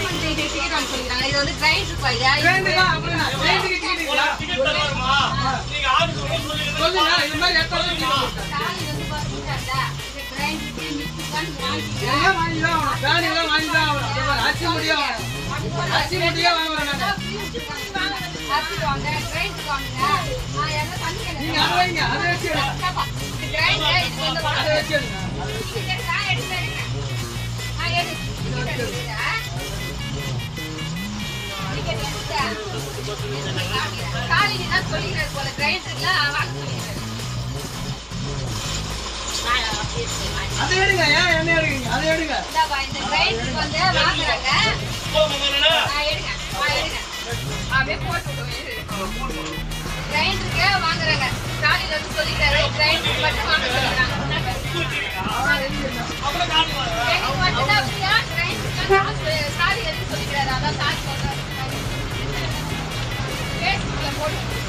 Government ticket வாங்க சொல்லிருக்காங்க. இது வந்து கிரைண்டர் பையா. கிரைண்டரா அப்படினா கிரைண்டருக்கு டிக்கெட் இல்ல. டிக்கெட் தரமா? நீங்க ஆளுக்கு சொல்லுங்க இந்த மாதிரி எத்தனை டிக்கெட் காலி வந்து பாத்தீங்கன்னா இது கிரைண்டருக்கு மிக்ஸி தான் வாங்கிங்க. எல்லாம் வாங்கிடலாம். காணிலாம் வாங்கிடலாம். அரிசி முடியா வாங்குறேன் நான். அரிசி வாங்க, கிரைண்டர் வாங்குங்க. நான் எல்லாம் தண்ணி நீங்க அதை வைங்க. அதை வச்சு எடுங்க. கிரைண்டர் இது வந்து அதை வச்சு எடுங்க. நான் எடுக்கிறேன். நான் எடுக்கிறேன். காலையில தான் சொல்லிக்கிறது போல கிரைண்டர்ல வாங்க சொல்லிக்கிறது. அதை எடுங்க. ஏன் என்ன எடுங்க? அதை எடுங்க. இந்த கிரைண்டர் வந்து வாங்குறாங்க. எடுங்க. அப்படியே போட்டு கிரைண்டருக்கு வாங்குறாங்க. காலையில வந்து சொல்லிக்கிறாரு கிரைண்டர் மட்டும் வாங்க சொல்லிக்கிறாங்க. எனக்கு மட்டும் தான் அப்படியா கிரைண்டர் சாரி எதுவும் சொல்லிக்கிறாரு. அதான் சாரி சொல்றாரு. பேஸ்புக்ல போட்டு